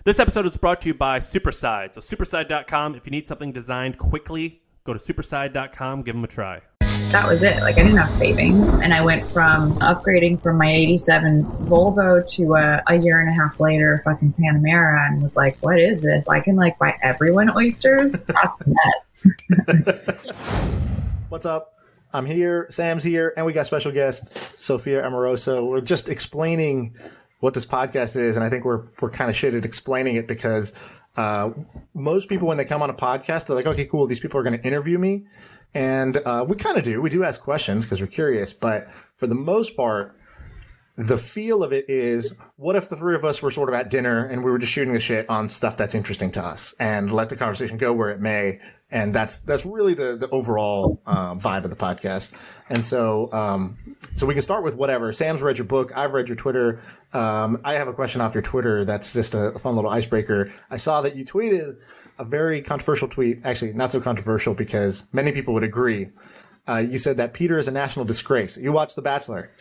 This episode is brought to you by Superside. So superside.com, if you need something designed quickly, go to superside.com, give them a try. That was it. Like, I didn't have savings, and I went from upgrading from my 87 Volvo to a year and a half later fucking Panamera, and was like, what is this? I can like buy everyone oysters? That's nuts. What's up? I'm here, Sam's here, and we got special guest Sophia Amoruso. We're just explaining what this podcast is, and I think we're kind of shit at explaining it because most people, when they come on a podcast, they're like, okay, cool, these people are going to interview me. And we kind of do. We do ask questions because we're curious. But for the most part, the feel of it is, what if the three of us were sort of at dinner and we were just shooting the shit on stuff that's interesting to us and let the conversation go where it may. And that's really the overall vibe of the podcast. And so we can start with whatever. Sam's read your book. I've read your Twitter. I have a question off your Twitter that's just a fun little icebreaker. I saw that you tweeted a very controversial tweet. Actually, not so controversial because many people would agree. You said that Peter is a national disgrace. You watched The Bachelor.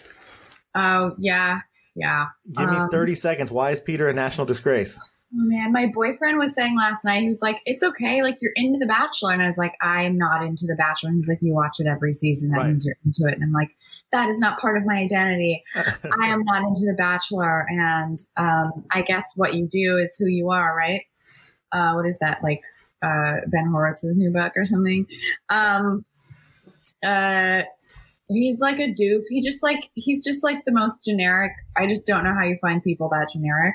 Oh, yeah. Give me 30 seconds. Why is Peter a national disgrace? Man, my boyfriend was saying last night, he was like, it's okay, like, you're into The Bachelor. And I was like, I'm not into The Bachelor. And he's like, you watch it every season. That means you're into it. And I'm like, that is not part of my identity. I am not into The Bachelor. And I guess what you do is who you are, right? What is that, like Ben Horowitz's new book or something? He's like a doof. He's just like the most generic. I just don't know how you find people that generic.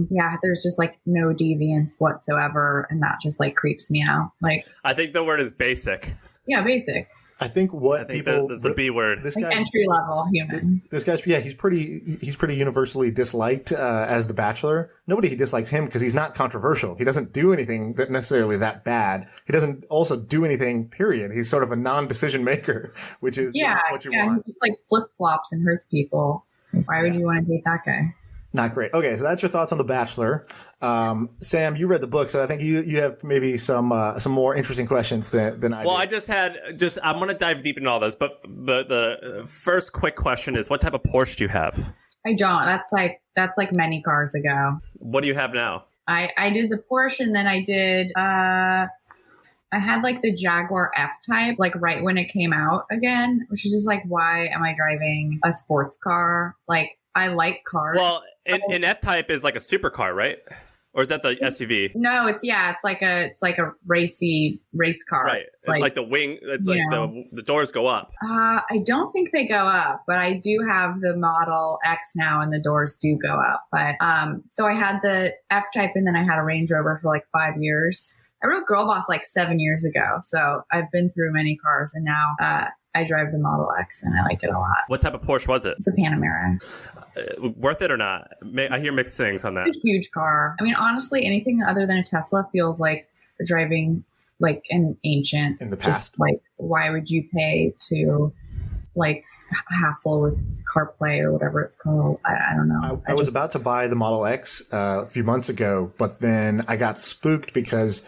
Yeah, there's just like no deviance whatsoever, and that just like creeps me out. Like, I think the word is basic. Yeah, basic. I think people that's a B word. This like entry level human. This guy's he's pretty universally disliked as the Bachelor. Nobody dislikes him because he's not controversial. He doesn't do anything that necessarily that bad. He doesn't also do anything. Period. He's sort of a non-decision maker, which is what you want. He just like flip flops and hurts people. So why would you want to date that guy? Not great. Okay, so that's your thoughts on The Bachelor. Sam, you read the book, so I think you have maybe some more interesting questions than I do. Well, I'm going to dive deep into all this, but the first quick question is, what type of Porsche do you have? I don't. That's like many cars ago. What do you have now? I did the Porsche, and then I did I had like the Jaguar F-Type, like right when it came out again, which is just like, why am I driving a sports car? Like, I like cars. Well, an F-Type is like a supercar, right? Or is that the SUV? No, it's like a race car. Right. It's like the wing. It's like the doors go up. I don't think they go up, but I do have the Model X now, and the doors do go up. But so I had the F-Type, and then I had a Range Rover for like 5 years. I wrote GIRLBOSS like 7 years ago, so I've been through many cars, and now I drive the Model X, and I like it a lot. What type of Porsche was it? It's a Panamera. Worth it or not? I hear mixed things on that. It's a huge car. I mean, honestly, anything other than a Tesla feels like driving like an ancient. In the past. Just, like, why would you pay to like hassle with CarPlay or whatever it's called? I don't know. I was about to buy the Model X a few months ago, but then I got spooked because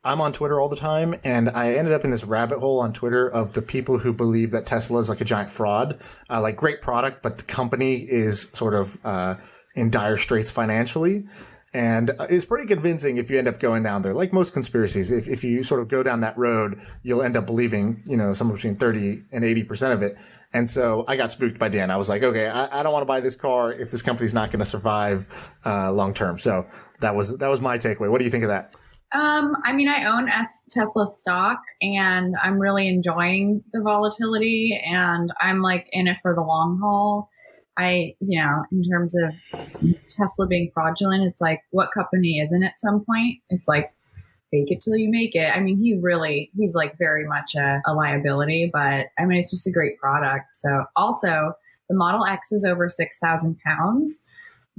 I'm on Twitter all the time, and I ended up in this rabbit hole on Twitter of the people who believe that Tesla is like a giant fraud. Like, great product, but the company is sort of in dire straits financially. And it's pretty convincing if you end up going down there. Like most conspiracies, if you sort of go down that road, you'll end up believing, somewhere between 30 and 80% of it. And so I got spooked by Dan. I was like, okay, I don't want to buy this car if this company's not going to survive long term. So that was my takeaway. What do you think of that? I mean, I own Tesla stock, and I'm really enjoying the volatility, and I'm like in it for the long haul. In terms of Tesla being fraudulent, it's like, what company isn't at some point? It's like, fake it till you make it. I mean, he's like very much a liability, but I mean, it's just a great product. So also the Model X is over 6,000 pounds.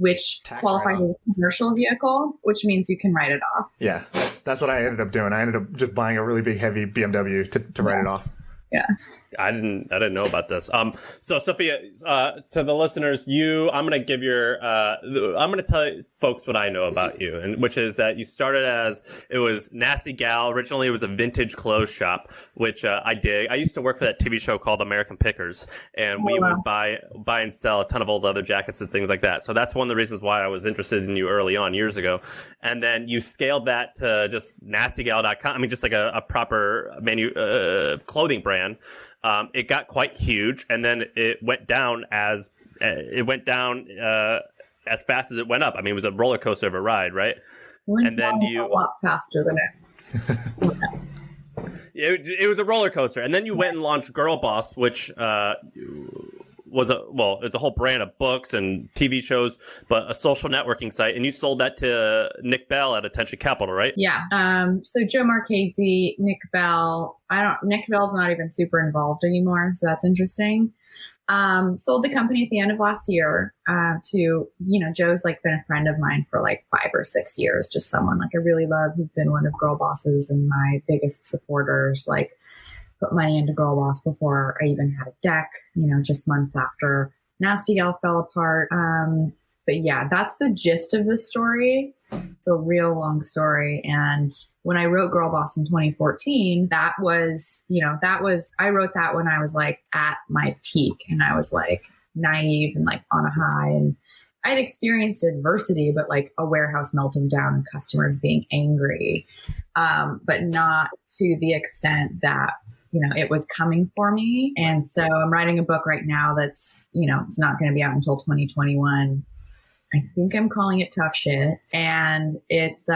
Which qualifies as a commercial vehicle, which means you can write it off. Yeah, that's what I ended up doing. I ended up just buying a really big, heavy BMW to write it off. Yeah. I didn't know about this. So Sophia, to the listeners, I'm going to tell folks what I know about you, and which is that you started it was Nasty Gal. Originally, it was a vintage clothes shop, which I dig. I used to work for that TV show called American Pickers, and we would buy and sell a ton of old leather jackets and things like that. So that's one of the reasons why I was interested in you early on, years ago. And then you scaled that to just nastygal.com. I mean, just like a proper clothing brand. It got quite huge, and then it went down as fast as it went up. I mean, it was a roller coaster of a ride, right? And then a lot faster than it. It was a roller coaster, and then you went and launched GIRLBOSS, which it's a whole brand of books and TV shows, but a social networking site, and you sold that to Nick Bell at Attention Capital, right? Yeah. So Joe Marchese, Nick Bell. Nick Bell's not even super involved anymore, so that's interesting. Sold the company at the end of last year to, Joe's like been a friend of mine for like 5 or 6 years, just someone like I really love. He's been one of GIRLBOSS's and my biggest supporters, like put money into GIRLBOSS before I even had a deck, just months after Nasty Gal fell apart. But yeah, that's the gist of the story. It's a real long story. And when I wrote GIRLBOSS in 2014, I wrote that when I was like at my peak and I was like naive and like on a high, and I'd experienced adversity, but like a warehouse melting down and customers being angry, but not to the extent that it was coming for me. And so I'm writing a book right now that's, it's not going to be out until 2021. I think I'm calling it Tough Shit. And it's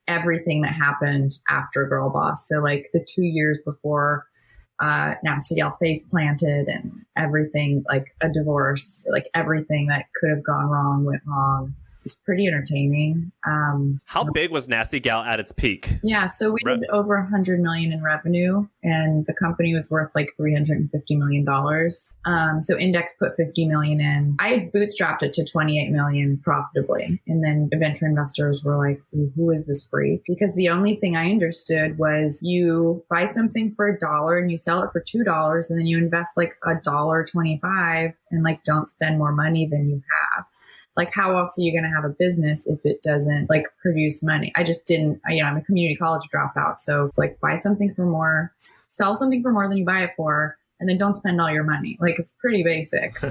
everything that happened after GIRLBOSS. So like the 2 years before Nasty Gal face planted and everything, like a divorce, like everything that could have gone wrong went wrong. It's pretty entertaining. How big was Nasty Gal at its peak? Yeah, so we did over 100 million in revenue, and the company was worth like $350 million. So Index put 50 million in. I bootstrapped it to 28 million profitably, and then venture investors were like, "Who is this freak?" Because the only thing I understood was you buy something for $1 and you sell it for $2, and then you invest like $1.25 and like don't spend more money than you have. Like, how else are you going to have a business if it doesn't like produce money? I just didn't, I'm a community college dropout. So it's like, buy something for more, sell something for more than you buy it for, and then don't spend all your money. Like, it's pretty basic. So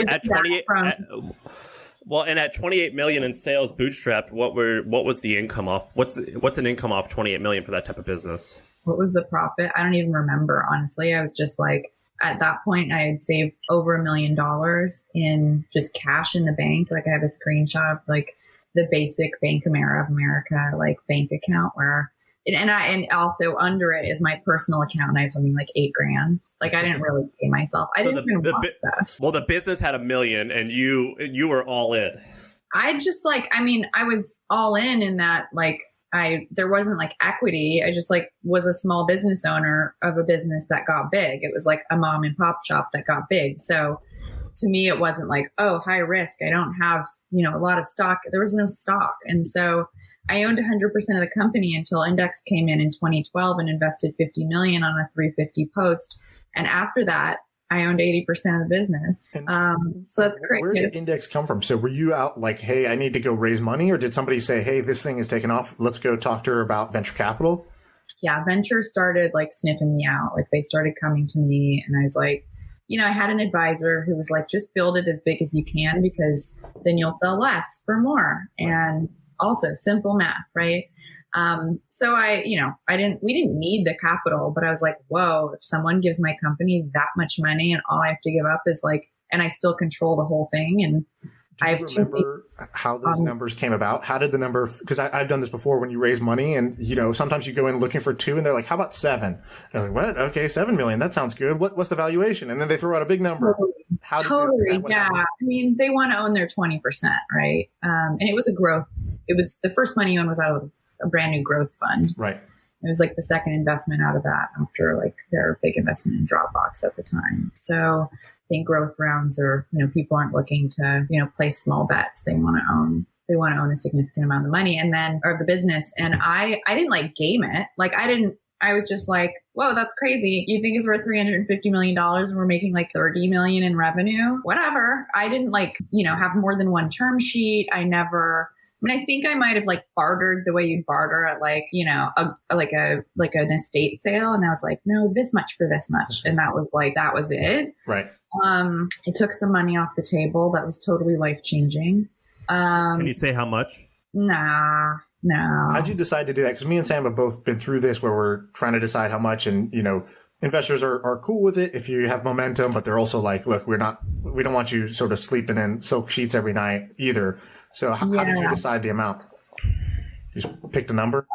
at 28, and at 28 million in sales bootstrapped, what was the income off? What's an income off 28 million for that type of business? What was the profit? I don't even remember, honestly. I was just like, at that point, I had saved over $1 million in just cash in the bank. Like I have a screenshot of like the basic Bank of America like bank account and also under it is my personal account. And I have something like $8,000. Like I didn't really pay myself. I didn't even want that. Well, the business had $1 million and you were all in. I just I was all in that like, there wasn't like equity. I just like was a small business owner of a business that got big. It was like a mom and pop shop that got big. So to me, it wasn't like, oh, high risk. I don't have, a lot of stock. There was no stock. And so I owned 100% of the company until Index came in 2012 and invested 50 million on a 350 post. And after that, I owned 80% of the business. So that's great. Where did Index come from? So were you out like, hey, I need to go raise money? Or did somebody say, hey, this thing is taking off. Let's go talk to her about venture capital? Yeah, venture started like sniffing me out. Like they started coming to me and I was like, I had an advisor who was like, just build it as big as you can because then you'll sell less for more. And also simple math, right? So we didn't need the capital, but I was like, whoa, if someone gives my company that much money and all I have to give up is like, and I still control the whole thing. And I remember how those numbers came about. How did the number, because I've done this before when you raise money and, sometimes you go in looking for 2 and they're like, how about 7? And I'm like, what? Okay, 7 million. That sounds good. What's the valuation? And then they throw out a big number. Totally. Yeah. I mean, they want to own their 20%, right? And it was the first money one was out of a brand new growth fund. Right. It was like the second investment out of that after like their big investment in Dropbox at the time. So I think growth rounds are, people aren't looking to, place small bets. They want to own a significant amount of money or the business. And I didn't like game it. Like I was just like, whoa, that's crazy. You think it's worth $350 million and we're making like 30 million in revenue? Whatever. I didn't like, have more than one term sheet. I think I might have like bartered the way you'd barter at like, an estate sale. And I was like, no, this much for this much. And that was it. Right. I took some money off the table. That was totally life-changing. Can you say how much? Nah, no. How'd you decide to do that? Because me and Sam have both been through this where we're trying to decide how much, and, investors are cool with it if you have momentum, but they're also like, look, we don't want you sort of sleeping in silk sheets every night either. So how did you decide the amount? You just picked a number?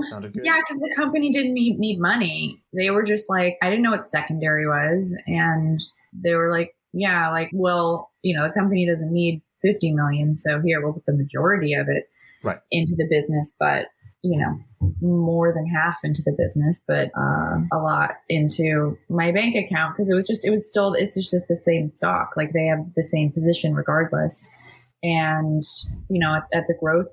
Sounded good. Yeah, because the company didn't need money. They were just like, I didn't know what secondary was. And they were like, yeah, like, well, the company doesn't need 50 million. So here, we'll put the majority of it into the business, but, more than half into the business, but a lot into my bank account. Because it's just the same stock. Like they have the same position regardless. And, at the growth,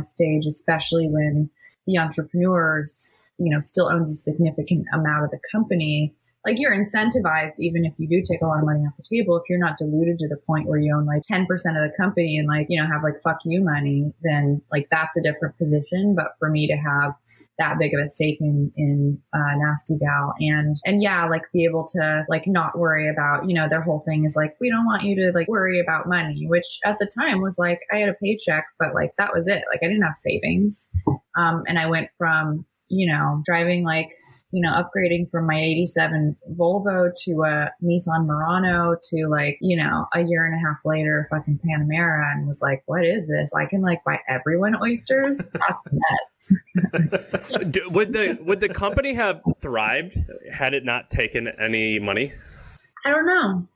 stage, especially when the entrepreneurs, still owns a significant amount of the company, like you're incentivized, even if you do take a lot of money off the table, if you're not diluted to the point where you own like 10% of the company and like, have like fuck you money, then like that's a different position. But for me to have that big of a stake in Nasty Gal and yeah, like be able to like not worry about, their whole thing is like, we don't want you to like worry about money, which at the time was like, I had a paycheck, but like that was it. Like I didn't have savings. And I went from, driving like, upgrading from my 87 Volvo to a Nissan Murano to like, a year and a half later, fucking Panamera, and was like, what is this? I can like buy everyone oysters? That's nuts. Would the company have thrived had it not taken any money? I don't know.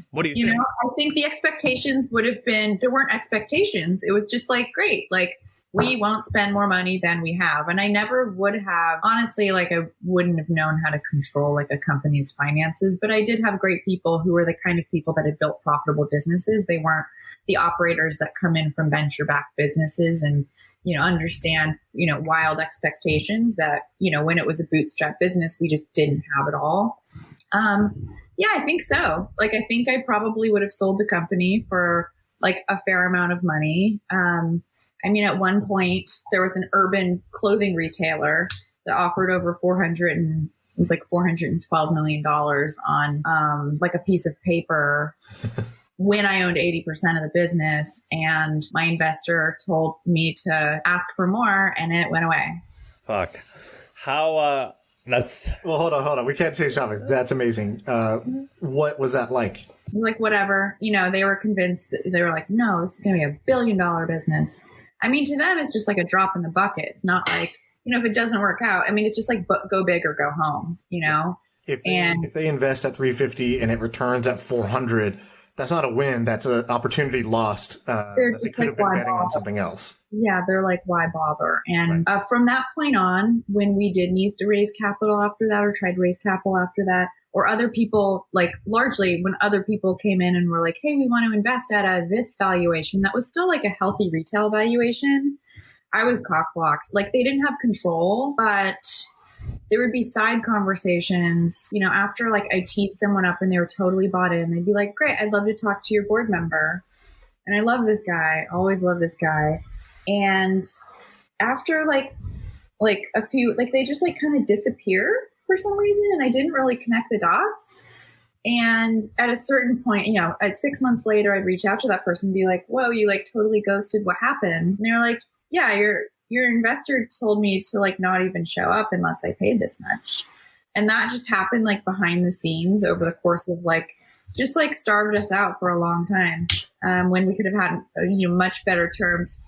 What do you think? I think the expectations would have been, there weren't expectations. It was just like, great. Like, we won't spend more money than we have. And I never would have, honestly, like I wouldn't have known how to control like a company's finances, but I did have great people who were the kind of people that had built profitable businesses. They weren't the operators that come in from venture-backed businesses and, understand, wild expectations that, when it was a bootstrap business, we just didn't have it all. Yeah, I think so. Like, I think I probably would have sold the company for like a fair amount of money. At one point there was an urban clothing retailer that offered over $412 million on like a piece of paper when I owned 80% of the business. And my investor told me to ask for more and it went away. Fuck. How, that's... Well, hold on. We can't change topics. That's amazing. What was that like? It was like, whatever, they were convinced that they were like, no, this is going to be $1 billion business. To them, it's just like a drop in the bucket. It's not like, if it doesn't work out, it's just like go big or go home, If they invest at 350 and it returns at 400, that's not a win. That's an opportunity lost that they could have been betting on something else. Yeah, they're like, why bother? And from that point on, when we did need to raise capital after that or tried to raise capital after that, or other people, like largely when other people came in and were like, hey, we want to invest at this valuation, that was still like a healthy retail valuation. I was cock-blocked. Like they didn't have control, but there would be side conversations, after like I teed someone up and they were totally bought in. They'd be like, great, I'd love to talk to your board member. And I love this guy, always love this guy. And after like a few, like they just like kind of disappear for some reason, and I didn't really connect the dots. And at a certain point, at 6 months later, I'd reach out to that person and be like, whoa, you like totally ghosted. What happened? And they're like, yeah, your investor told me to like not even show up unless I paid this much. And that just happened like behind the scenes over the course of like, just like starved us out for a long time. When we could have had, much better terms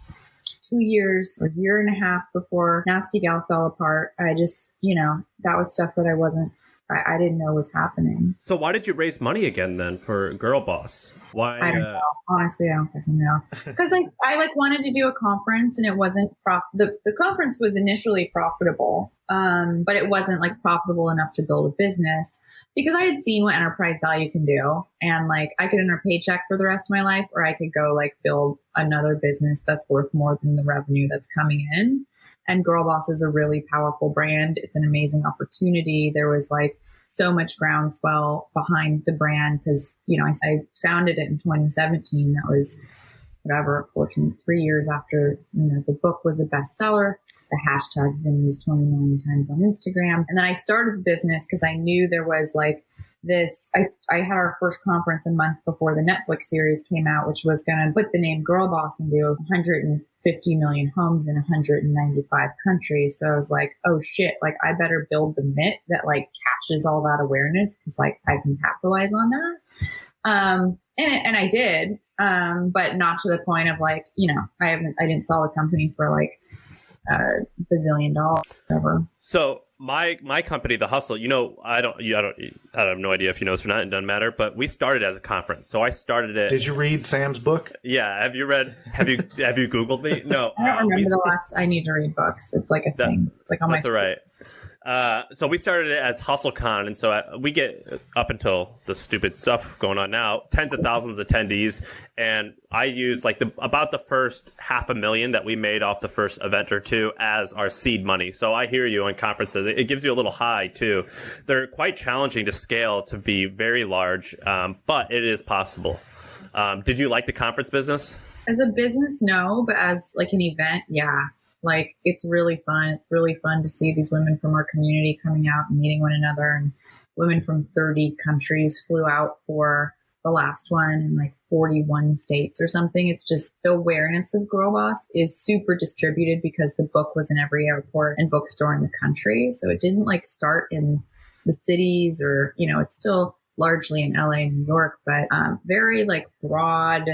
2 years or a year and a half before Nasty Gal fell apart. I just, that was stuff that I didn't know was happening. So why did you raise money again then for GIRLBOSS? Why? I don't know. Honestly, I don't fucking know. Because I like wanted to do a conference and it wasn't the conference was initially profitable, but it wasn't like profitable enough to build a business because I had seen what enterprise value can do. And like I could earn a paycheck for the rest of my life, or I could go like build another business that's worth more than the revenue that's coming in. And GIRLBOSS is a really powerful brand. It's an amazing opportunity. There was like so much groundswell behind the brand because, I founded it in 2017. That was whatever, 3 years after, the book was a bestseller. The hashtag's been used 20 million times on Instagram. And then I started the business because I knew there was like this. I had our first conference a month before the Netflix series came out, which was going to put the name GIRLBOSS into 150 million homes in 195 countries. So I was like, oh shit, like I better build the myth that like catches all that awareness because like I can capitalize on that. And I did, but not to the point of like, I didn't sell the company for like $1 bazillion ever. So my company, The Hustle, I have no idea if you know this or not, it doesn't matter, but we started as a conference. So I started it. Did you read Sam's book? Yeah. Have you Googled me? No. I don't remember the last. I need to read books. It's like a thing. It's like on my. That's all right. So we started it as HustleCon, and so we get up until the stupid stuff going on now, tens of thousands of attendees, and I use like about the first $500,000 that we made off the first event or two as our seed money. So I hear you on conferences. It gives you a little high too. They're quite challenging to scale to be very large, but it is possible. Did you like the conference business? As a business, no, but as like an event, yeah. Like, it's really fun. It's really fun to see these women from our community coming out and meeting one another. And women from 30 countries flew out for the last one in like 41 states or something. It's just the awareness of GIRLBOSS is super distributed because the book was in every airport and bookstore in the country. So it didn't like start in the cities or, it's still largely in LA and New York, but very like broad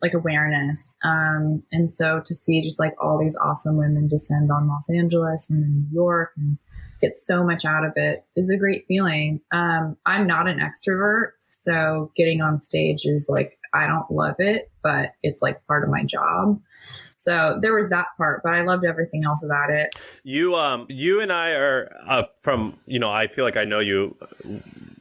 like awareness. And so to see just like all these awesome women descend on Los Angeles and New York and get so much out of it is a great feeling. I'm not an extrovert, so getting on stage is like, I don't love it, but it's like part of my job. So there was that part, but I loved everything else about it. You and I are from, I feel like I know you,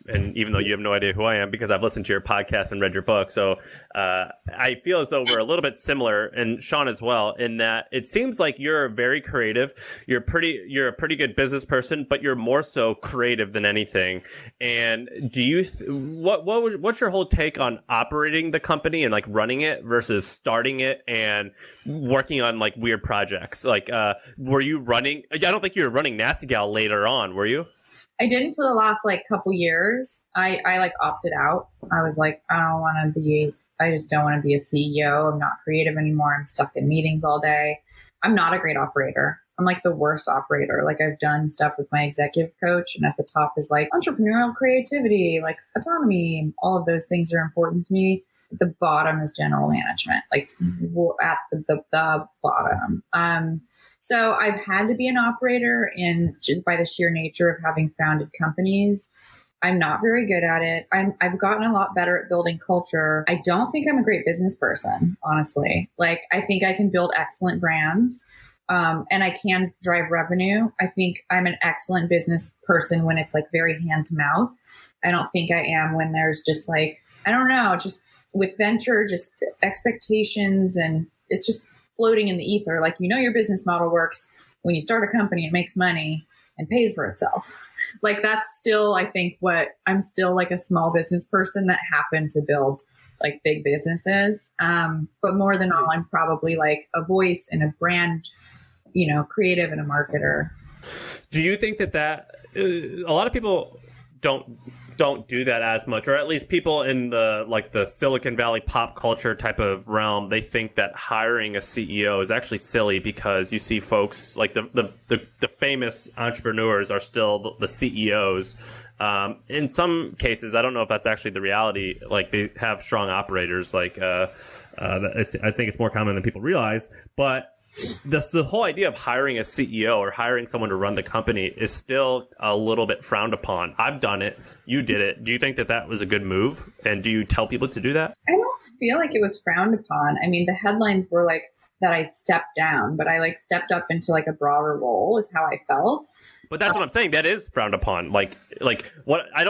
and even though you have no idea who I am because I've listened to your podcast and read your book. So I feel as though we're a little bit similar, and Sean as well, in that it seems like you're very creative. You're a pretty good business person, but you're more so creative than anything. And what's your whole take on operating the company and like running it versus starting it and working on like weird projects? Like, were you running? I don't think you were running Nasty Gal later on, were you? I didn't for the last like couple years. I like opted out. I was like, I just don't want to be a CEO. I'm not creative anymore. I'm stuck in meetings all day. I'm not a great operator. I'm like the worst operator. Like, I've done stuff with my executive coach, and at the top is like entrepreneurial creativity, like autonomy, and all of those things are important to me. The bottom is general management, like at the bottom. So I've had to be an operator, and just by the sheer nature of having founded companies, I'm not very good at it. I've gotten a lot better at building culture. I don't think I'm a great business person, honestly. Like, I think I can build excellent brands, and I can drive revenue. I think I'm an excellent business person when it's like very hand to mouth. I don't think I am when there's just like, I don't know, just with venture, just expectations, and it's just floating in the ether. Like, your business model works when you start a company, it makes money and pays for itself. Like, that's still, I think, I'm still like a small business person that happened to build like big businesses. But more than all, I'm probably like a voice and a brand, creative and a marketer. Do you think that a lot of people don't do that as much, or at least people in the Silicon Valley pop culture type of realm, they think that hiring a CEO is actually silly because you see folks like the famous entrepreneurs are still the CEOs. In some cases, I don't know if that's actually the reality. Like, they have strong operators. Like, I think it's more common than people realize, but the whole idea of hiring a CEO or hiring someone to run the company is still a little bit frowned upon. I've done it. You did it. Do you think that was a good move? And do you tell people to do that? I don't feel like it was frowned upon. I mean, the headlines were like that I stepped down, but I like stepped up into like a broader role is how I felt. But that's what I'm saying. That is frowned upon. Like what I'm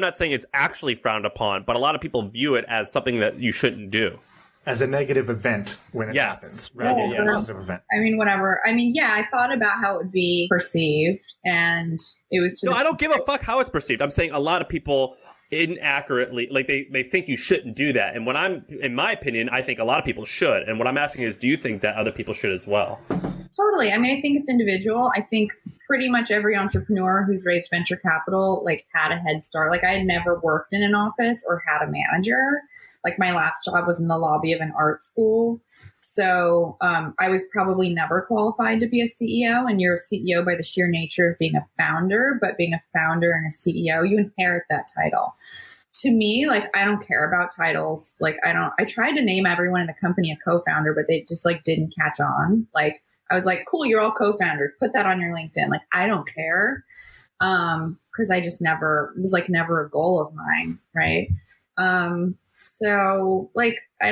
not saying it's actually frowned upon, but a lot of people view it as something that you shouldn't do. as a negative event when it Yes. happens, rather than a positive event. I mean, whatever. I mean, yeah, I thought about how it would be perceived, and it was No, I don't give a fuck how it's perceived. I'm saying a lot of people inaccurately, like they think you shouldn't do that. And in my opinion, I think a lot of people should. And what I'm asking is, do you think that other people should as well? Totally. I mean, I think it's individual. I think pretty much every entrepreneur who's raised venture capital, like, had a head start. Like, I had never worked in an office or had a manager. Like, my last job was in the lobby of an art school. So I was probably never qualified to be a CEO, and you're a CEO by the sheer nature of being a founder, but being a founder and a CEO, you inherit that title. To me, like, I don't care about titles. Like, I tried to name everyone in the company a co-founder, but they just like didn't catch on. Like, I was like, cool, you're all co-founders. Put that on your LinkedIn. Like, I don't care. Cause I just never, it was like never a goal of mine. Right. So like, I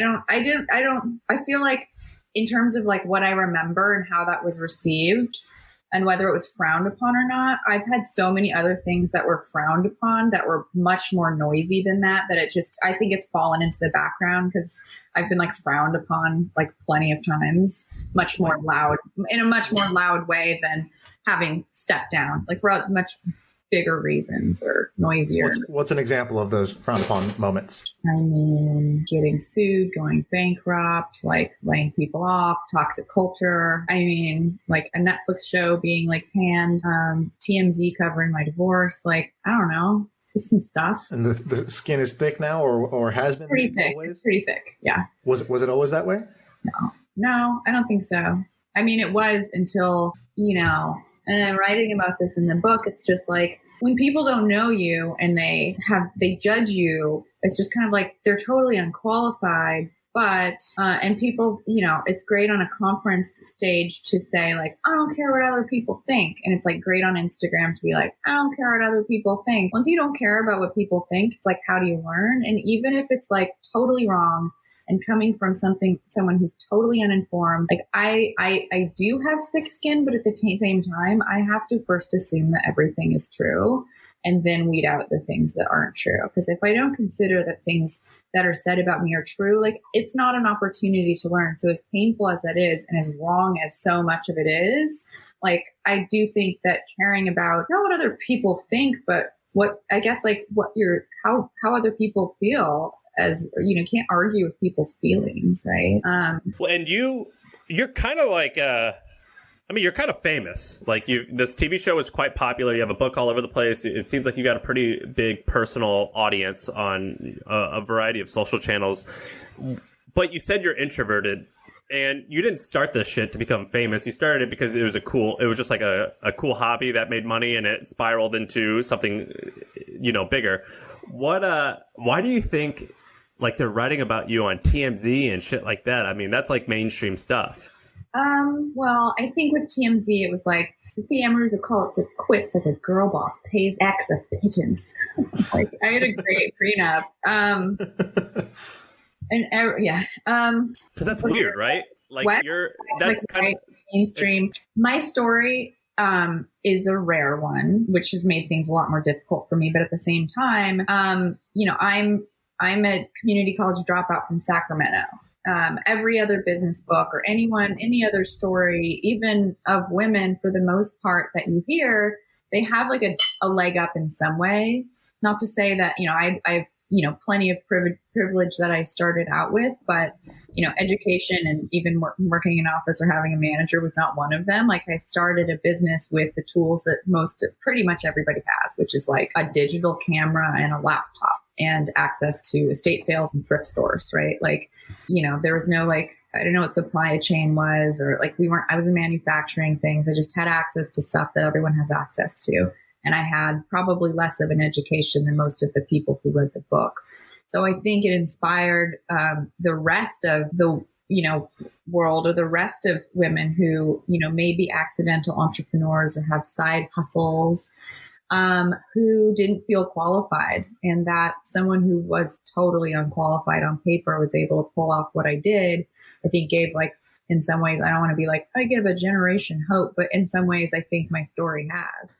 feel like in terms of like what I remember and how that was received and whether it was frowned upon or not, I've had so many other things that were frowned upon that were much more noisy than that it just, I think it's fallen into the background because I've been like frowned upon like plenty of times, much more loud, in a much more loud way than having stepped down, like for much bigger reasons or noisier. What's an example of those frowned upon moments? I mean, getting sued, going bankrupt, like laying people off, toxic culture. I mean, like a Netflix show being like panned, TMZ covering my divorce. Like, I don't know, just some stuff. And the skin is thick now, or has been pretty thick. always? It's pretty thick. Yeah. Was it always that way? No, I don't think so. I mean, it was until, and I'm writing about this in the book. It's just like when people don't know you and they judge you, it's just kind of like they're totally unqualified. But, and people, it's great on a conference stage to say like, I don't care what other people think. And it's like great on Instagram to be like, I don't care what other people think. Once you don't care about what people think, it's like, how do you learn? And even if it's like totally wrong, and coming from someone who's totally uninformed, like I do have thick skin, but at the same time, I have to first assume that everything is true and then weed out the things that aren't true. Because if I don't consider that things that are said about me are true, like it's not an opportunity to learn. So as painful as that is, and as wrong as so much of it is, like I do think that caring about not what other people think, but what I guess like how other people feel. As can't argue with people's feelings, right? Well, and you're kind of like, you're kind of famous. Like this TV show is quite popular. You have a book all over the place. It seems like you got a pretty big personal audience on a variety of social channels. But you said you're introverted, and you didn't start this shit to become famous. You started it because it was just like a cool hobby that made money, and it spiraled into something, bigger. Why do you think? Like they're writing about you on TMZ and shit like that. I mean, that's like mainstream stuff. Well, I think with TMZ, it was like Sophia Amoruso calls it quits like a girl boss pays X a pittance. Like I had a great prenup. Because that's weird, right? Like what? That's like, kind of mainstream. My story is a rare one, which has made things a lot more difficult for me. But at the same time, I'm a community college dropout from Sacramento. Every other business book or any other story, even of women for the most part that you hear, they have like a leg up in some way. Not to say that, I've plenty of privilege that I started out with, but, education and even working in office or having a manager was not one of them. Like I started a business with the tools that pretty much everybody has, which is like a digital camera and a laptop and access to estate sales and thrift stores, right? Like, there was no like, I don't know what supply chain was, or like I was in manufacturing things. I just had access to stuff that everyone has access to. And I had probably less of an education than most of the people who read the book. So I think it inspired the rest of the, world, or the rest of women who, may be accidental entrepreneurs or have side hustles, who didn't feel qualified, and that someone who was totally unqualified on paper was able to pull off what I did. I think gave like, in some ways, I don't want to be like, I give a generation hope, but in some ways I think my story has.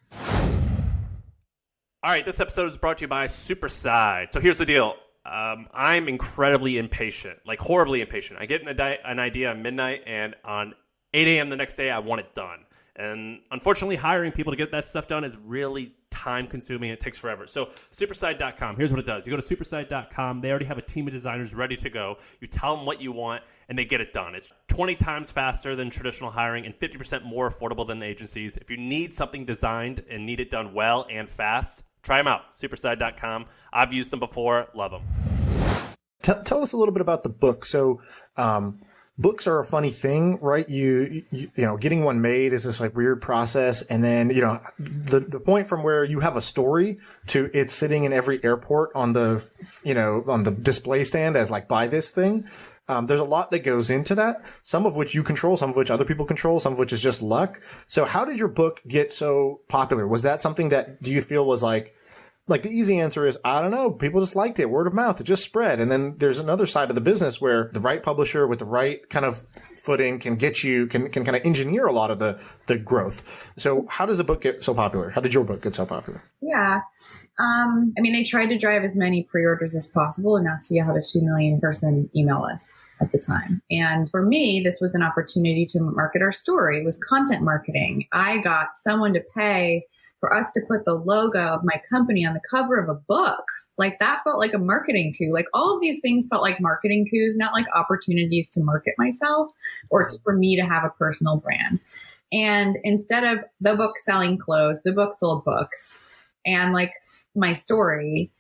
All right, this episode is brought to you by Superside. So here's the deal. I'm incredibly impatient, like horribly impatient. I get an idea at midnight, and on 8 a.m. the next day, I want it done. And unfortunately, hiring people to get that stuff done is really time consuming. It takes forever. So superside.com, here's what it does. You go to superside.com. They already have a team of designers ready to go. You tell them what you want, and they get it done. It's 20 times faster than traditional hiring and 50% more affordable than agencies. If you need something designed and need it done well and fast, try them out. Superside.com. I've used them before. Love them. Tell us a little bit about the book. So, books are a funny thing, right? You know, getting one made is this like weird process. And then, you know, the point from where you have a story to it's sitting in every airport on the, you know, on the display stand as like, buy this thing. There's a lot that goes into that, some of which you control, some of which other people control, some of which is just luck. So how did your book get so popular? Was that something that do you feel was like the easy answer is, I don't know. People just liked it. Word of mouth. It just spread. And then there's another side of the business where the right publisher with the right kind of footing can get you, can kind of engineer a lot of the growth. So how does a book get so popular? How did your book get so popular? Yeah. I mean, I tried to drive as many pre-orders as possible, and now see I had a 2 million person email list at the time. And for me, this was an opportunity to market our story. It was content marketing. I got someone to pay for us to put the logo of my company on the cover of a book. Like that felt like a marketing coup. Like all of these things felt like marketing coups, not like opportunities to market myself or for me to have a personal brand. And instead of the book selling clothes, the book sold books. And like my story,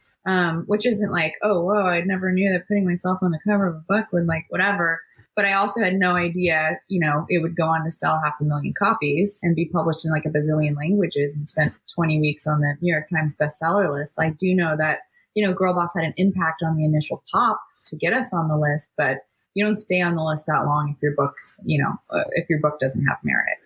which isn't like, oh, whoa, I never knew that putting myself on the cover of a book would like whatever. But I also had no idea, you know, it would go on to sell 500,000 copies and be published in like a bazillion languages and spent 20 weeks on the New York Times bestseller list. I do know that, you know, GIRLBOSS had an impact on the initial pop to get us on the list, but you don't stay on the list that long if your book, you know, if your book doesn't have merit.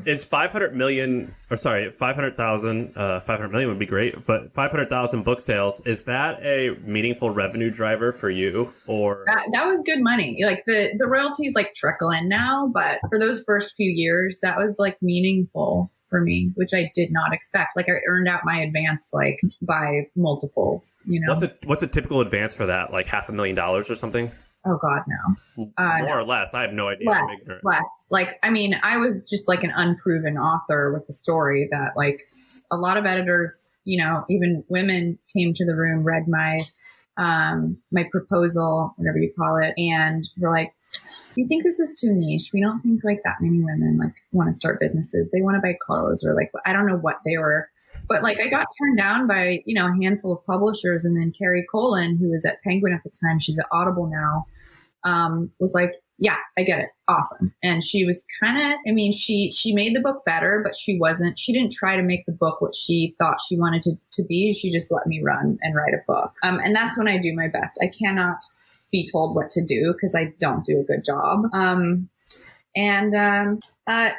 Is 500 million, or sorry, 500,000, 500 million would be great, but 500,000 book sales, is that a meaningful revenue driver for you? Or that was good money. Like the royalties like trickle in now, but for those first few years, that was like meaningful for me, which I did not expect. Like I earned out my advance like by multiples, you know. What's a typical advance for that? Like $500,000 or something? Oh God, no. More or less. I have no idea. Less. Like, I mean, I was just like an unproven author with a story that like a lot of editors, you know, even women came to the room, read my proposal, whatever you call it. And were like, we think this is too niche. We don't think like that many women like want to start businesses. They want to buy clothes or like, I don't know what they were. But like I got turned down by, you know, a handful of publishers. And then Carrie Colin, who was at Penguin at the time, she's at Audible now, was like, yeah, I get it. Awesome. And she was kind of, I mean, she made the book better, but she didn't try to make the book what she thought she wanted to be. She just let me run and write a book. And that's when I do my best. I cannot be told what to do because I don't do a good job.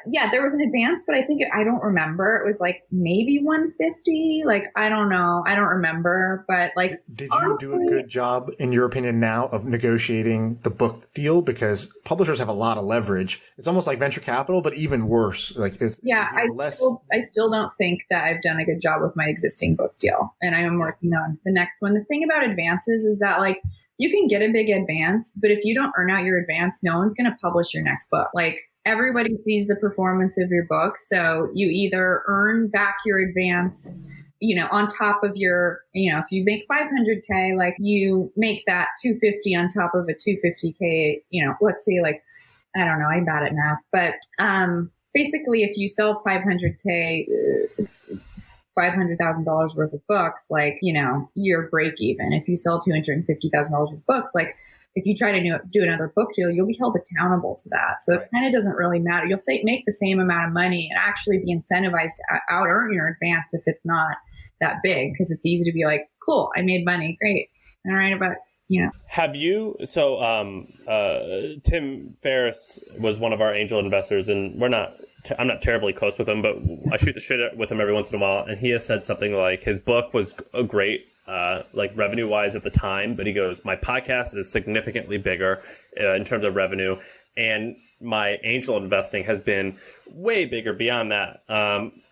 Yeah, there was an advance, but I don't remember. It was like maybe 150. Like, I don't know. I don't remember, but like. Did you do a good job, in your opinion, now of negotiating the book deal? Because publishers have a lot of leverage. It's almost like venture capital, but even worse. Like it's I still don't think that I've done a good job with my existing book deal, and I am working on the next one. The thing about advances is that like, you can get a big advance, but if you don't earn out your advance, no one's going to publish your next book. Like everybody sees the performance of your book. So you either earn back your advance, you know, on top of your, you know, if you make 500K, like you make that 250 on top of a 250K, you know, let's say like, I don't know, I'm bad at math, but basically if you sell 500K, $500,000 worth of books, like, you know, you're break even. If you sell $250,000 of books, like if you try to do another book deal, you'll be held accountable to that. So it kind of doesn't really matter. You'll make the same amount of money and actually be incentivized to out earn your advance if it's not that big, because it's easy to be like, cool, I made money. Great. All right. But you know, have you, Tim Ferriss was one of our angel investors, and I'm not terribly close with him, but I shoot the shit with him every once in a while. And he has said something like his book was great, like revenue wise at the time, but he goes, my podcast is significantly bigger in terms of revenue. And my angel investing has been way bigger beyond that.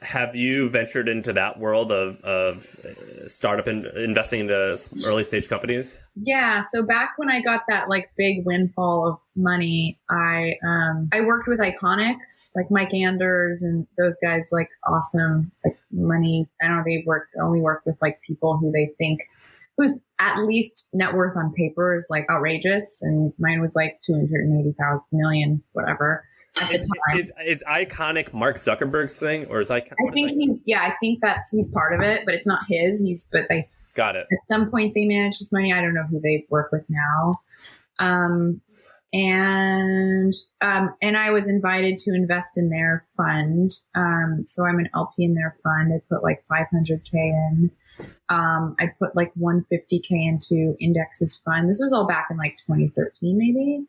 Have you ventured into that world of startup investing into early stage companies? Yeah. So back when I got that like big windfall of money, I worked with Iconic, like Mike Anders and those guys, like awesome, like money. I don't know. They only work with like people who they think whose at least net worth on paper is like outrageous. And mine was like 280,000 million, whatever. At the time. Is Iconic Mark Zuckerberg's thing, or is Iconic? I think he's part of it, but it's not his. But they got it. At some point they manage this money. I don't know who they work with now. And I was invited to invest in their fund. So I'm an LP in their fund. I put like 500K in. I put like 150K into Index's fund. This was all back in like 2013, maybe.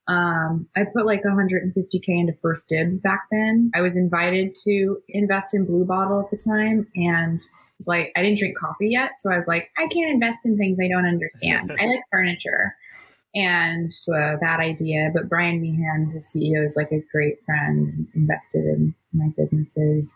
I put like 150K into First Dibs back then. I was invited to invest in Blue Bottle at the time, and it's like I didn't drink coffee yet, so I was like, I can't invest in things I don't understand. I like furniture, and bad idea. But Brian Meehan, the CEO, is like a great friend, and invested in my businesses.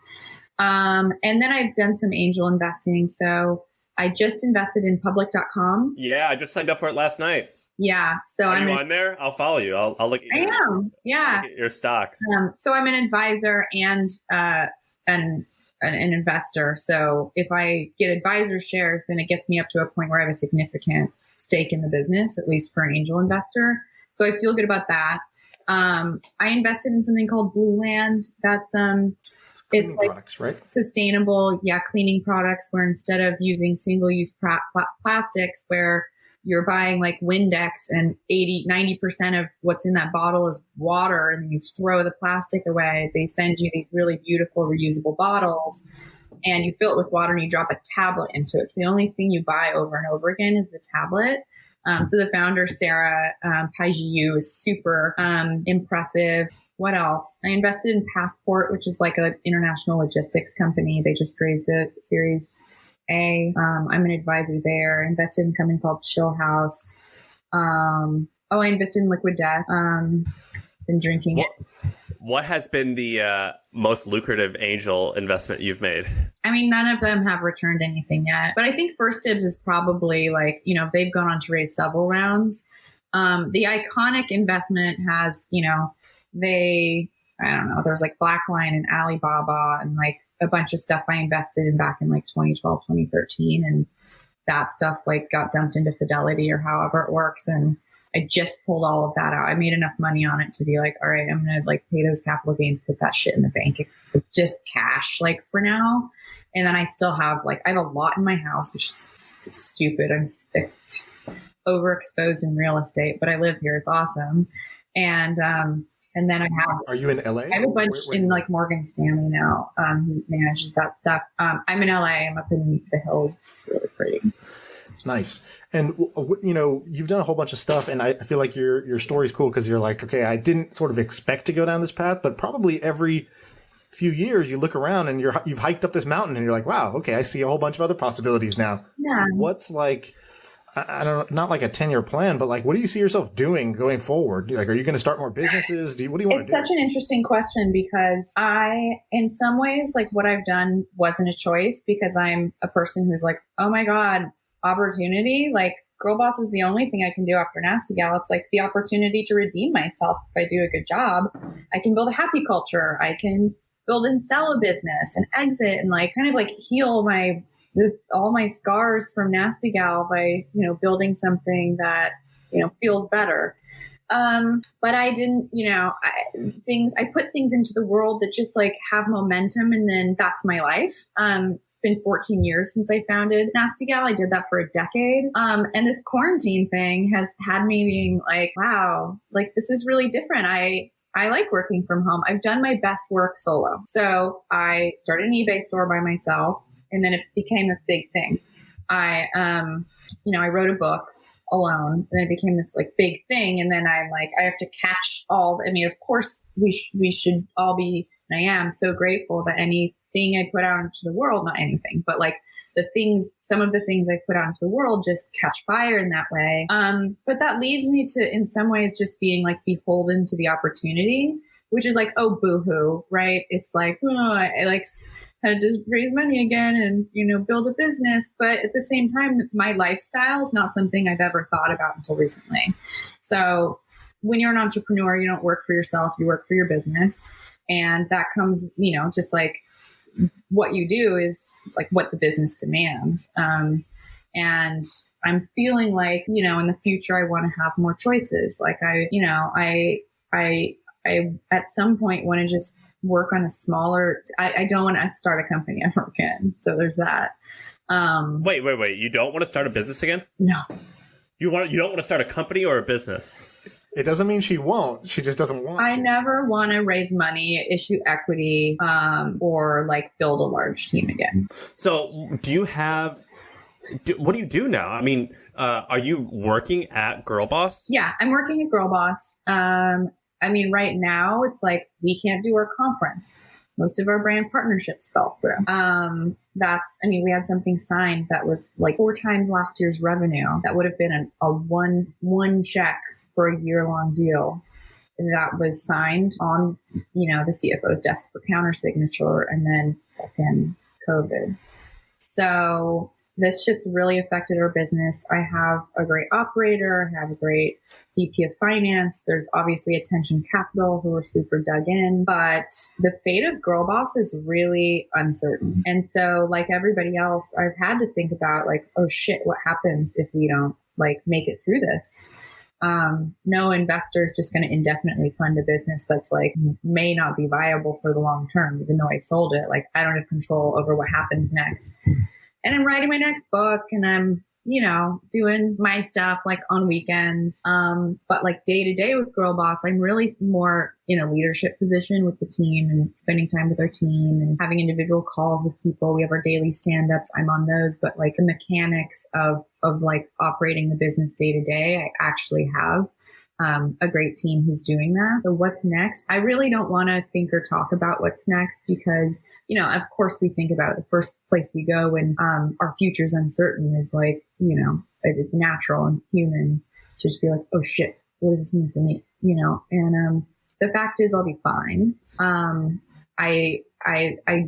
And then I've done some angel investing. So I just invested in public.com. Yeah, I just signed up for it last night. Yeah. So I'm on there. I'll follow you. I'll look at Yeah. Your stocks. So I'm an advisor and an investor. So if I get advisor shares, then it gets me up to a point where I have a significant stake in the business, at least for an angel investor. So I feel good about that. I invested in something called Blue Land. That's cleaning products, right? Sustainable, cleaning products, where instead of using single-use plastics, where you're buying like Windex and 90% of what's in that bottle is water, and you throw the plastic away, they send you these really beautiful reusable bottles, and you fill it with water and you drop a tablet into it. So the only thing you buy over and over again is the tablet. So the founder, Sarah Pagiu, is super impressive. What else? I invested in Passport, which is like an international logistics company. They just raised a Series A. I'm an advisor there. I invested in a company called Chill House. I invested in Liquid Death. Been drinking it. What has been the most lucrative angel investment you've made? I mean, none of them have returned anything yet. But I think First Dibs is probably like, they've gone on to raise several rounds. The Iconic investment has, I don't know, there's like Blackline and Alibaba and like a bunch of stuff I invested in back in like 2012, 2013. And that stuff like got dumped into Fidelity or however it works. And I just pulled all of that out. I made enough money on it to be like, all right, I'm going to like pay those capital gains, put that shit in the bank. It's just cash like for now. And then I still have I have a lot in my house, which is stupid. I'm overexposed in real estate, but I live here. It's awesome. And then I have. Are you in LA? I have a bunch in like Morgan Stanley now. Who manages that stuff. I'm in LA. I'm up in the hills. It's really pretty. Nice. And you've done a whole bunch of stuff, and I feel like your story's cool because you're like, okay, I didn't sort of expect to go down this path, but probably every few years you look around and you've hiked up this mountain, and you're like, wow, okay, I see a whole bunch of other possibilities now. Yeah. What's like? I don't know, not like a 10-year plan, but like, what do you see yourself doing going forward? Like, are you going to start more businesses? What do you want to do? It's such an interesting question because in some ways, like what I've done wasn't a choice because I'm a person who's like, oh my God, opportunity. Like GIRLBOSS is the only thing I can do after Nasty Gal. It's like the opportunity to redeem myself. If I do a good job, I can build a happy culture. I can build and sell a business and exit and like kind of like heal all my scars from Nasty Gal by, building something that, feels better. But I didn't, I put things into the world that just like have momentum, and then that's my life. Been 14 years since I founded Nasty Gal. I did that for a decade. And this quarantine thing has had me being like, wow, like this is really different. I like working from home. I've done my best work solo. So I started an eBay store by myself. And then it became this big thing. I wrote a book. alone. And then it became this like big thing. And then I'm like, I have to catch of course we should all be, and I am so grateful that anything I put out into the world, not anything, but like some of the things I put out into the world just catch fire in that way. But that leads me to, in some ways, just being like beholden to the opportunity, which is like, oh, boo-hoo, right? It's like, oh, I like had to raise money again and, build a business. But at the same time, my lifestyle is not something I've ever thought about until recently. So when you're an entrepreneur, you don't work for yourself, you work for your business. And that comes, just like what you do is like what the business demands. And I'm feeling like, in the future, I want to have more choices. Like I at some point want to just work on a smaller, I don't want to start a company ever again. So there's that. Wait. You don't want to start a business again? No. You don't want to start a company or a business? It doesn't mean she won't. She just doesn't want to. I never want to raise money, issue equity, or like build a large team again. So what do you do now? I mean, are you working at GIRLBOSS? Yeah, I'm working at GIRLBOSS. Right now it's like we can't do our conference. Most of our brand partnerships fell through. We had something signed that was like 4 times last year's revenue. That would have been a one check for a year-long deal. And that was signed on, the CFO's desk for counter signature, and then fucking COVID. So this shit's really affected our business. I have a great operator. I have a great VP of finance. There's obviously Attention Capital who are super dug in, but the fate of GIRLBOSS is really uncertain. And so like everybody else, I've had to think about like, oh shit, what happens if we don't like make it through this? No investor is just going to indefinitely fund a business that's like may not be viable for the long term, even though I sold it. Like I don't have control over what happens next. And I'm writing my next book and I'm, doing my stuff like on weekends. But like day to day with GIRLBOSS, I'm really more in a leadership position with the team and spending time with our team and having individual calls with people. We have our daily stand-ups. I'm on those, but like the mechanics of like operating the business day to day, I actually have a great team who's doing that. So what's next? I really don't want to think or talk about what's next because, of course we think about it. The first place we go when our future's uncertain is like, it's natural and human to just be like, oh shit, what does this mean for me? And the fact is I'll be fine. I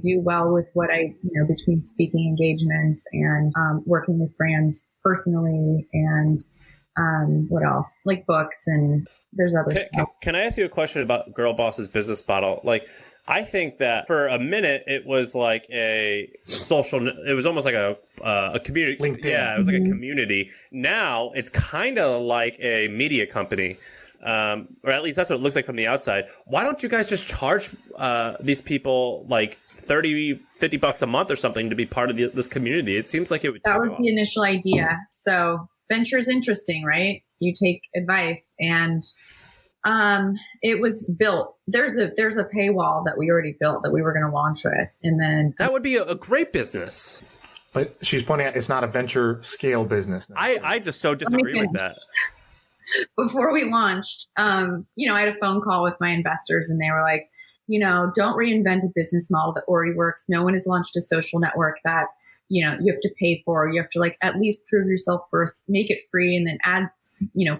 do well with what I, between speaking engagements and working with brands personally and what else? Like books and there's other stuff. Can I ask you a question about GIRLBOSS's business model? Like, I think that for a minute it was like it was almost like a community. LinkedIn. Yeah, it was like a community. Now it's kind of like a media company. Or at least that's what it looks like from the outside. Why don't you guys just charge these people like $30-$50 a month or something to be part of this community? It seems like it would. That was the initial idea. So venture is interesting, right? You take advice, and it was built. There's a paywall that we already built that we were going to launch with, and then that would be a great business. But she's pointing out it's not a venture scale business. I just so disagree with that. Before we launched, I had a phone call with my investors, and they were like, don't reinvent a business model that already works. No one has launched a social network that you have to pay for. You have to like at least prove yourself first, make it free, and then add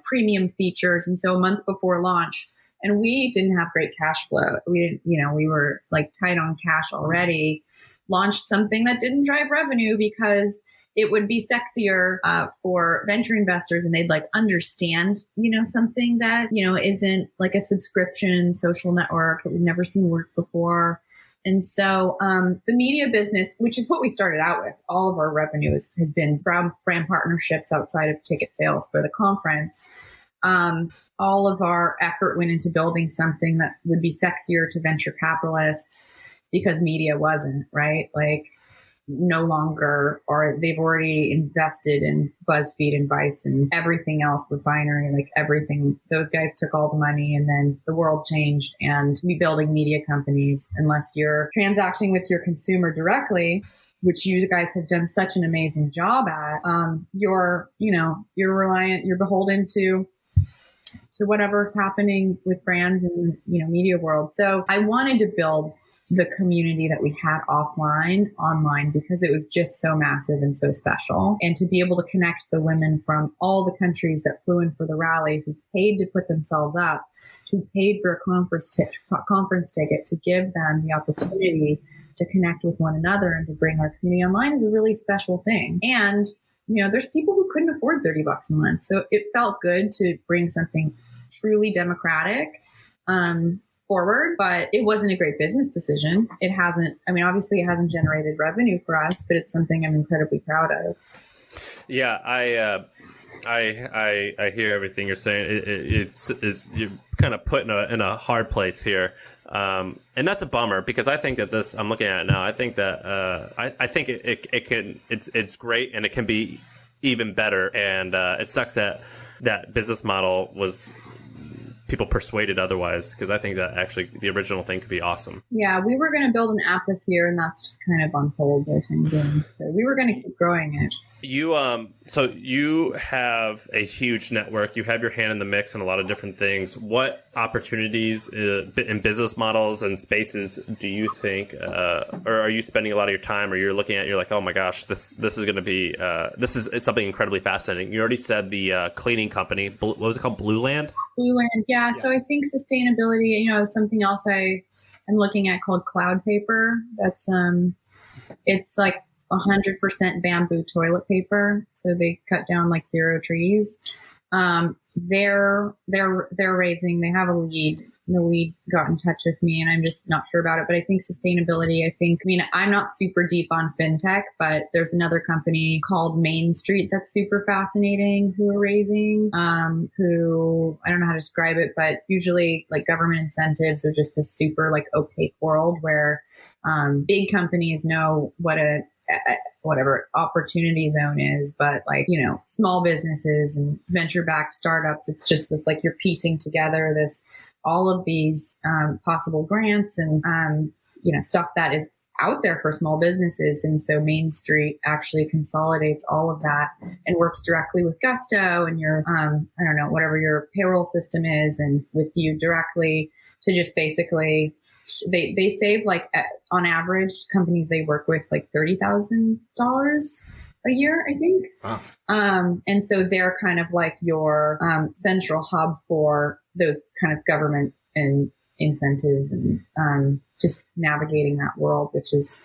premium features. And so a month before launch, and we didn't have great cash flow. We didn't, we were like tight on cash already. Launched something that didn't drive revenue because it would be sexier for venture investors, and they'd like understand, something that, isn't like a subscription social network that we've never seen work before. And so the media business, which is what we started out with, all of our revenue has been brand partnerships outside of ticket sales for the conference. All of our effort went into building something that would be sexier to venture capitalists because media wasn't, right? Like no longer, or they've already invested in BuzzFeed and Vice and everything else, Refinery, like everything. Those guys took all the money, and then the world changed, and we building media companies, unless you're transacting with your consumer directly, which you guys have done such an amazing job at, you're reliant, you're beholden to whatever's happening with brands in, media world. So I wanted to build the community that we had offline, online, because it was just so massive and so special. And to be able to connect the women from all the countries that flew in for the rally, who paid to put themselves up, who paid for a conference ticket, to give them the opportunity to connect with one another and to bring our community online is a really special thing. And, there's people who couldn't afford $30 a month. So it felt good to bring something truly democratic, forward, but it wasn't a great business decision. Obviously it hasn't generated revenue for us, but it's something I'm incredibly proud of. Yeah, I hear everything you're saying. It's you're kind of put in a hard place here, and that's a bummer, because I think that this, I'm looking at it now, I think that I think it's great, and it can be even better, and it sucks that business model was people persuaded otherwise, because I think that actually the original thing could be awesome. Yeah, we were going to build an app this year, and that's just kind of on hold by the time doing. So we were going to keep growing it. So you have a huge network. You have your hand in the mix in a lot of different things. What opportunities in business models and spaces do you think, or are you spending a lot of your time, or you're looking at, you're like, oh my gosh, this is going to be, this is something incredibly fascinating. You already said the cleaning company. What was it called? Blue Land? Blue Land, yeah. So I think sustainability, is something else I'm looking at called Cloud Paper. That's, it's like 100% bamboo toilet paper. So they cut down like 0 trees. They're raising, they have a lead. The lead got in touch with me, and I'm just not sure about it. But I think sustainability, I'm not super deep on fintech, but there's another company called Main Street that's super fascinating who are raising, who, I don't know how to describe it, but usually like government incentives are just this super like opaque world where big companies know what whatever opportunity zone is, but like, small businesses and venture-backed startups, it's just this, like, you're piecing together all of these possible grants and, stuff that is out there for small businesses. And so Main Street actually consolidates all of that and works directly with Gusto and your, whatever your payroll system is, and with you directly to just basically, they save, like, on average, companies they work with like $30,000 a year, I think. Wow. And so they're kind of like your central hub for those kind of government and incentives and just navigating that world, which is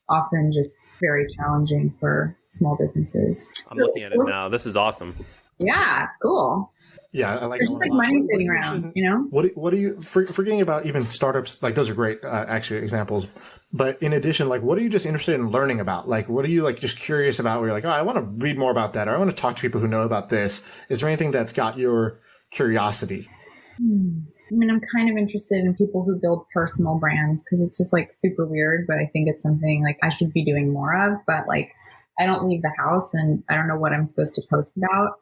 often just very challenging for small businesses. I'm looking at it now. This is awesome. Yeah, it's cool. Yeah, I like There's just like money sitting around, What do you, forgetting about even startups, like those are great, actually, examples. But in addition, like, what are you just interested in learning about? Like, what are you like just curious about where you're like, oh, I want to read more about that, or I want to talk to people who know about this? Is there anything that's got your curiosity? I'm kind of interested in people who build personal brands, because it's just like super weird, but I think it's something like I should be doing more of. But like, I don't leave the house and I don't know what I'm supposed to post about.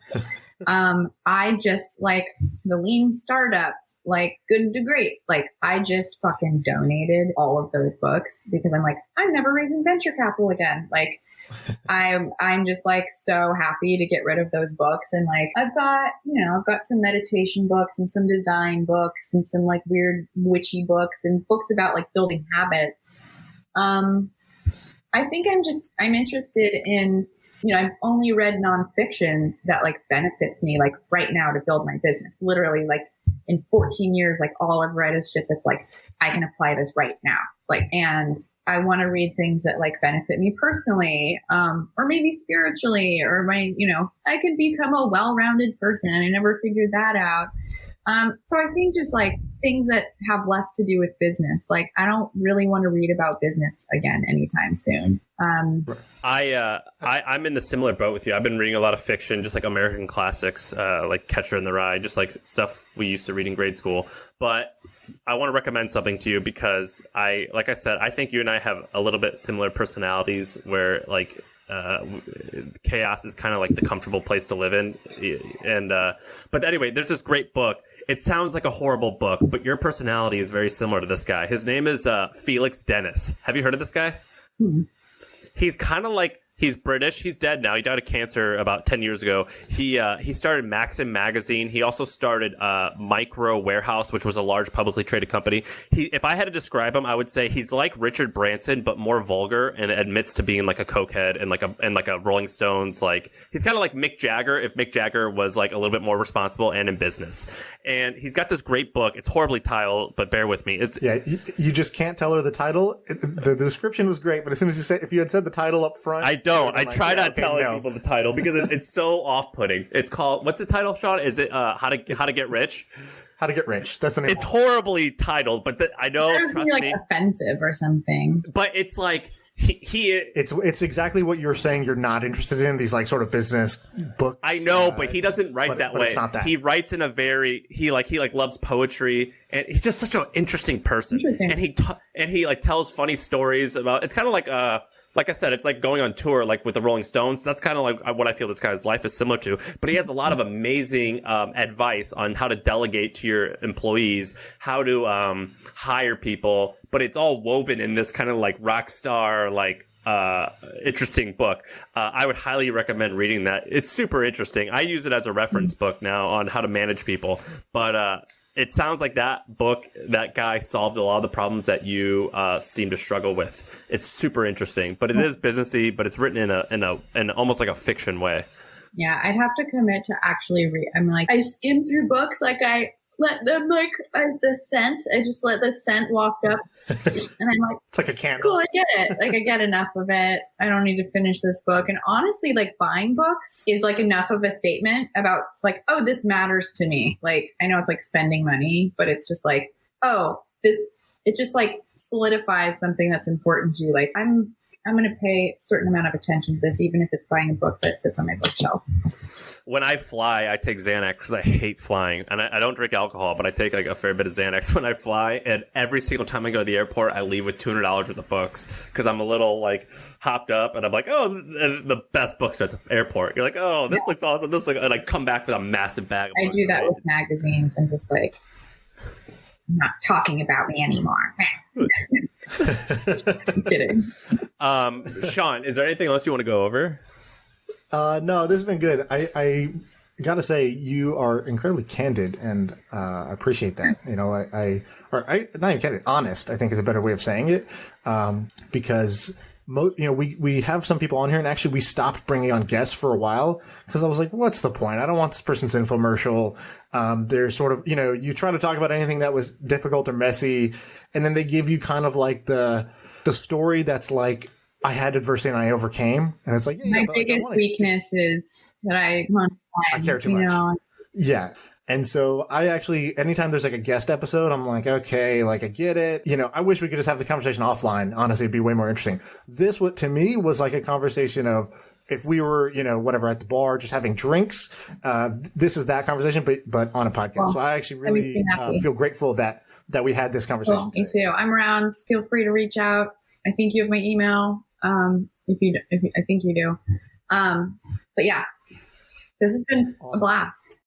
I just like the lean startup, like Good to Great. Like, I just fucking donated all of those books because I'm like, I'm never raising venture capital again. Like, I'm just like so happy to get rid of those books. And like, I've got some meditation books and some design books and some like weird witchy books and books about like building habits. I think I'm interested in, I've only read nonfiction that like benefits me like right now to build my business. Literally, like in 14 years, like all I've read is shit that's like, I can apply this right now. Like, and I want to read things that like benefit me personally, or maybe spiritually, or I could become a well-rounded person. And I never figured that out. So I think just like things that have less to do with business. Like, I don't really want to read about business again anytime soon. I'm in the similar boat with you. I've been reading a lot of fiction, just like American classics, like Catcher in the Rye, just like stuff we used to read in grade school. But I want to recommend something to you because like I said, I think you and I have a little bit similar personalities where like, chaos is kind of like the comfortable place to live in. And, but anyway, there's this great book. It sounds like a horrible book, but your personality is very similar to this guy. His name is, Felix Dennis. Have you heard of this guy? Mm-hmm. He's kind of like, he's British. He's dead now. He died of cancer about 10 years ago. He started Maxim magazine. He also started Micro Warehouse, which was a large publicly traded company. If I had to describe him, I would say he's like Richard Branson, but more vulgar, and admits to being like a cokehead and like a Rolling Stones. Like, he's kind of like Mick Jagger if Mick Jagger was like a little bit more responsible and in business. And he's got this great book. It's horribly titled, but bear with me. You just can't tell her the title. The description was great, but as soon as if you had said the title up front, I try not telling people the title because it's so off-putting. It's called, what's the title, Sean? Is it How to Get Rich? How to Get Rich. That's the name. It's horribly titled, but I know, trust like me, offensive or something. But it's like it's exactly what you're saying. You're not interested in these like sort of business books. I know, but he doesn't write that way. It's not that. He writes in a very he loves poetry, and he's just such an interesting person. And he like tells funny stories about. It's kind of like I said, it's like going on tour, like with the Rolling Stones. That's kind of like what I feel this guy's life is similar to. But he has a lot of amazing advice on how to delegate to your employees, how to hire people. But it's all woven in this kind of like rock star, like interesting book. I would highly recommend reading that. It's super interesting. I use it as a reference book now on how to manage people. But it sounds like that book, that guy solved a lot of the problems that you seem to struggle with. It's super interesting, but it is businessy, but it's written in almost like a fiction way. Yeah, I'd have to commit to actually read. I'm like, I skim through books, like I let them I just let the scent walk up, and I'm like, it's like a candle. Cool, I get it. Like, I get enough of it. I don't need to finish this book. And honestly, like, buying books is like enough of a statement about like, oh, this matters to me. Like, I know it's like spending money, but it's just like, oh, it just like solidifies something that's important to you. Like, I'm going to pay a certain amount of attention to this, even if it's buying a book that sits on my bookshelf. When I fly, I take Xanax because I hate flying. And I don't drink alcohol, but I take like a fair bit of Xanax when I fly. And every single time I go to the airport, I leave with $200 worth of books because I'm a little like hopped up. And I'm like, oh, the best books are at the airport. You're like, oh, this looks awesome. And I come back with a massive bag of books. I do that with magazines and just like, not talking about me anymore. I'm kidding. Sean, is there anything else you want to go over? No, this has been good. I gotta say, you are incredibly candid, and I appreciate that. You know, not even candid, honest, I think is a better way of saying it. Because we have some people on here, and actually we stopped bringing on guests for a while because I was like, what's the point? I don't want this person's infomercial. They're sort of, you try to talk about anything that was difficult or messy, and then they give you kind of like the story that's like, I had adversity and I overcame. And it's like, my biggest weakness is that I care too much. Yeah. And so I actually, anytime there's like a guest episode, I'm like, okay, like I get it. I wish we could just have the conversation offline. Honestly, it'd be way more interesting. This, what to me was like a conversation of, if we were, whatever, at the bar, just having drinks, this is that conversation, but on a podcast. Well, so I actually really feel grateful that we had this conversation. Cool. Me too. I'm around. Feel free to reach out. I think you have my email. If I think you do. But yeah, this has been a blast.